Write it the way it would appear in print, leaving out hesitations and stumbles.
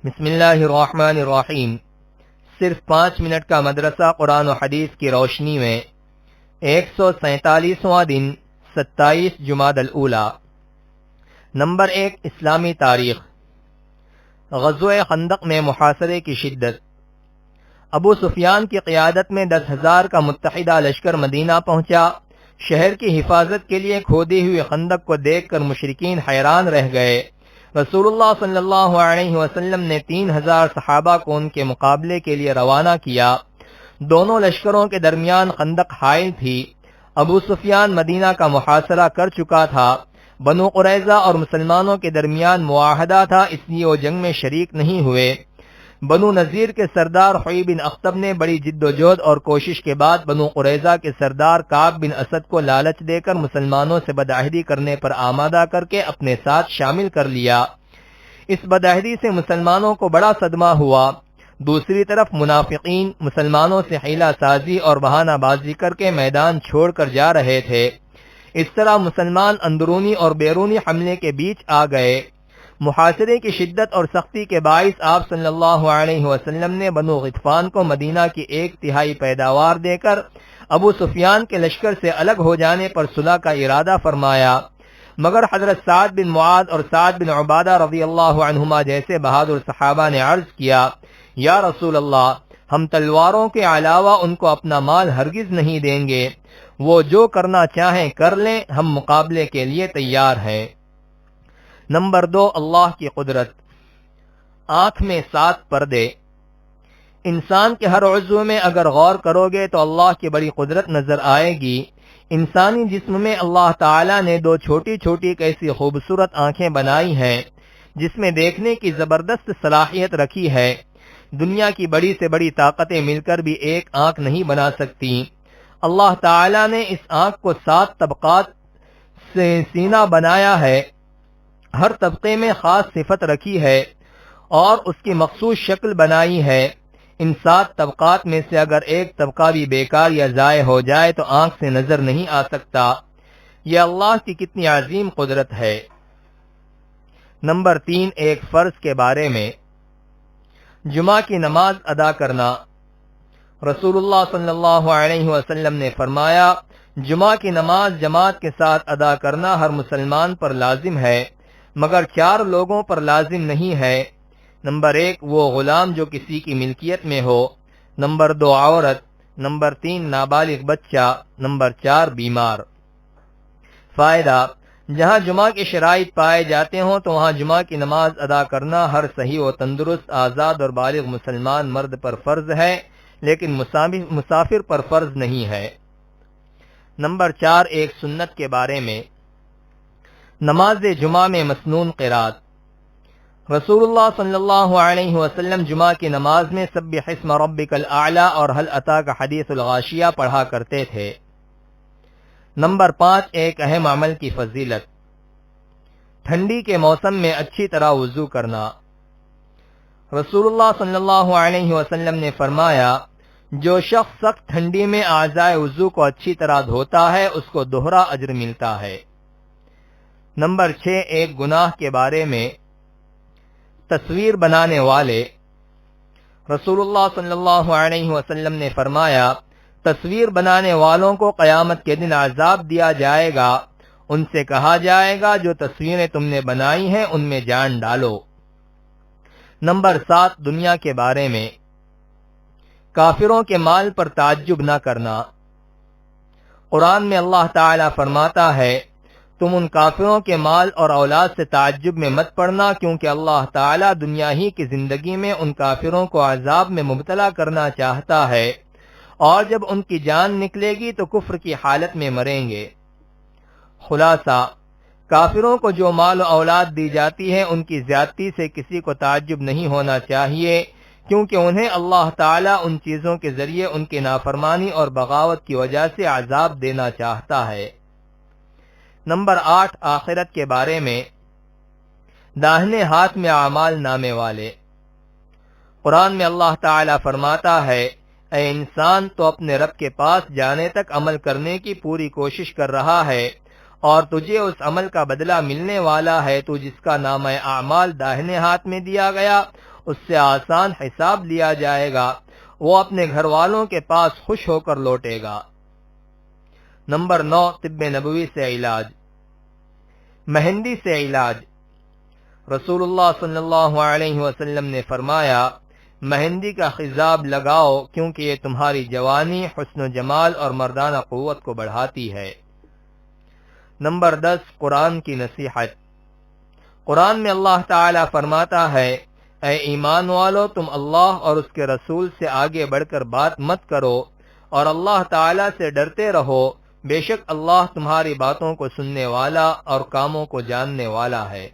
بسم اللہ الرحمن الرحیم۔ صرف 5 منٹ کا مدرسہ قرآن و حدیث کی روشنی میں 147واں دن 27 جمادی الاولیٰ۔ نمبر 1، اسلامی تاریخ۔ غزوہ خندق میں محاصرے کی شدت۔ ابو سفیان کی قیادت میں 10,000 کا متحدہ لشکر مدینہ پہنچا۔ شہر کی حفاظت کے لیے کھودی ہوئی خندق کو دیکھ کر مشرکین حیران رہ گئے۔ رسول اللہ صلی اللہ علیہ وسلم نے 3,000 صحابہ کو ان کے مقابلے کے لیے روانہ کیا۔ دونوں لشکروں کے درمیان خندق حائل تھی۔ ابو سفیان مدینہ کا محاصرہ کر چکا تھا۔ بنو قریظہ اور مسلمانوں کے درمیان معاہدہ تھا، اس لیے وہ جنگ میں شریک نہیں ہوئے۔ بنو نذیر کے سردار حوی بن اخطب نے بڑی جد و جہد اور کوشش کے بعد بنو قریظہ کے سردار کعب بن اسد کو لالچ دے کر مسلمانوں سے بدعہدی کرنے پر آمادہ کر کے اپنے ساتھ شامل کر لیا۔ اس بدعہدی سے مسلمانوں کو بڑا صدمہ ہوا۔ دوسری طرف منافقین مسلمانوں سے حیلہ سازی اور بہانہ بازی کر کے میدان چھوڑ کر جا رہے تھے۔ اس طرح مسلمان اندرونی اور بیرونی حملے کے بیچ آ گئے۔ محاصرے کی شدت اور سختی کے باعث آپ صلی اللہ علیہ وسلم نے بنو غطفان کو مدینہ کی 1/3 پیداوار دے کر ابو سفیان کے لشکر سے الگ ہو جانے پر صلح کا ارادہ فرمایا، مگر حضرت سعد بن معاذ اور سعد بن عبادہ رضی اللہ عنہما جیسے بہادر صحابہ نے عرض کیا، یا رسول اللہ، ہم تلواروں کے علاوہ ان کو اپنا مال ہرگز نہیں دیں گے، وہ جو کرنا چاہیں کر لیں، ہم مقابلے کے لیے تیار ہیں۔ نمبر 2، اللہ کی قدرت۔ آنکھ میں 7 پردے۔ انسان کے ہر عضو میں اگر غور کرو گے تو اللہ کی بڑی قدرت نظر آئے گی۔ انسانی جسم میں اللہ تعالی نے 2 چھوٹی چھوٹی کیسی خوبصورت آنکھیں بنائی ہیں، جس میں دیکھنے کی زبردست صلاحیت رکھی ہے۔ دنیا کی بڑی سے بڑی طاقتیں مل کر بھی ایک آنکھ نہیں بنا سکتی۔ اللہ تعالی نے اس آنکھ کو 7 طبقات سے سینہ بنایا ہے، ہر طبقے میں خاص صفت رکھی ہے اور اس کی مخصوص شکل بنائی ہے۔ ان 7 طبقات میں سے اگر ایک طبقہ بھی بیکار یا ضائع ہو جائے تو آنکھ سے نظر نہیں آ سکتا۔ یہ اللہ کی کتنی عظیم قدرت ہے۔ نمبر 3، ایک فرض کے بارے میں۔ جمعہ کی نماز ادا کرنا۔ رسول اللہ صلی اللہ علیہ وسلم نے فرمایا، جمعہ کی نماز جماعت کے ساتھ ادا کرنا ہر مسلمان پر لازم ہے، مگر 4 لوگوں پر لازم نہیں ہے۔ نمبر 1، وہ غلام جو کسی کی ملکیت میں ہو۔ نمبر 2، عورت۔ نمبر 3، نابالغ بچہ۔ نمبر 4، بیمار۔ فائدہ: جہاں جمعہ کی شرائط پائے جاتے ہوں تو وہاں جمعہ کی نماز ادا کرنا ہر صحیح و تندرست آزاد اور بالغ مسلمان مرد پر فرض ہے، لیکن مسافر پر فرض نہیں ہے۔ نمبر 4، ایک سنت کے بارے میں۔ نماز جمعہ میں مسنون قرات۔ رسول اللہ صلی اللہ علیہ وسلم جمعہ کی نماز میں سبح اسم ربک الاعلی اور هل اتاک حدیث الغاشیہ پڑھا کرتے تھے۔ نمبر 5، ایک اہم عمل کی فضیلت۔ ٹھنڈی کے موسم میں اچھی طرح وضو کرنا۔ رسول اللہ صلی اللہ علیہ وسلم نے فرمایا، جو شخص سخت ٹھنڈی میں اعضائے وضو کو اچھی طرح دھوتا ہے اس کو دوہرا اجر ملتا ہے۔ نمبر 6، ایک گناہ کے بارے میں۔ تصویر بنانے والے۔ رسول اللہ صلی اللہ علیہ وسلم نے فرمایا، تصویر بنانے والوں کو قیامت کے دن عذاب دیا جائے گا، ان سے کہا جائے گا جو تصویریں تم نے بنائی ہیں ان میں جان ڈالو۔ نمبر 7، دنیا کے بارے میں۔ کافروں کے مال پر تعجب نہ کرنا۔ قرآن میں اللہ تعالی فرماتا ہے، تم ان کافروں کے مال اور اولاد سے تعجب میں مت پڑنا، کیونکہ اللہ تعالی دنیا ہی کی زندگی میں ان کافروں کو عذاب میں مبتلا کرنا چاہتا ہے، اور جب ان کی جان نکلے گی تو کفر کی حالت میں مریں گے۔ خلاصہ: کافروں کو جو مال و اولاد دی جاتی ہے ان کی زیادتی سے کسی کو تعجب نہیں ہونا چاہیے، کیونکہ انہیں اللہ تعالی ان چیزوں کے ذریعے ان کی نافرمانی اور بغاوت کی وجہ سے عذاب دینا چاہتا ہے۔ نمبر 8، آخرت کے بارے میں۔ داہنے ہاتھ میں اعمال نامے والے۔ قرآن میں اللہ تعالی فرماتا ہے، اے انسان، تو اپنے رب کے پاس جانے تک عمل کرنے کی پوری کوشش کر رہا ہے اور تجھے اس عمل کا بدلہ ملنے والا ہے۔ تو جس کا نامہ اعمال داہنے ہاتھ میں دیا گیا اس سے آسان حساب لیا جائے گا، وہ اپنے گھر والوں کے پاس خوش ہو کر لوٹے گا۔ نمبر 9، طب نبوی سے علاج۔ مہندی سے علاج۔ رسول اللہ صلی اللہ علیہ وسلم نے فرمایا، مہندی کا خضاب لگاؤ کیونکہ یہ تمہاری جوانی، حسن و جمال اور مردانہ قوت کو بڑھاتی ہے۔ نمبر 10، قرآن کی نصیحت۔ قرآن میں اللہ تعالی فرماتا ہے، اے ایمان والو، تم اللہ اور اس کے رسول سے آگے بڑھ کر بات مت کرو اور اللہ تعالی سے ڈرتے رہو، بے شک اللہ تمہاری باتوں کو سننے والا اور کاموں کو جاننے والا ہے۔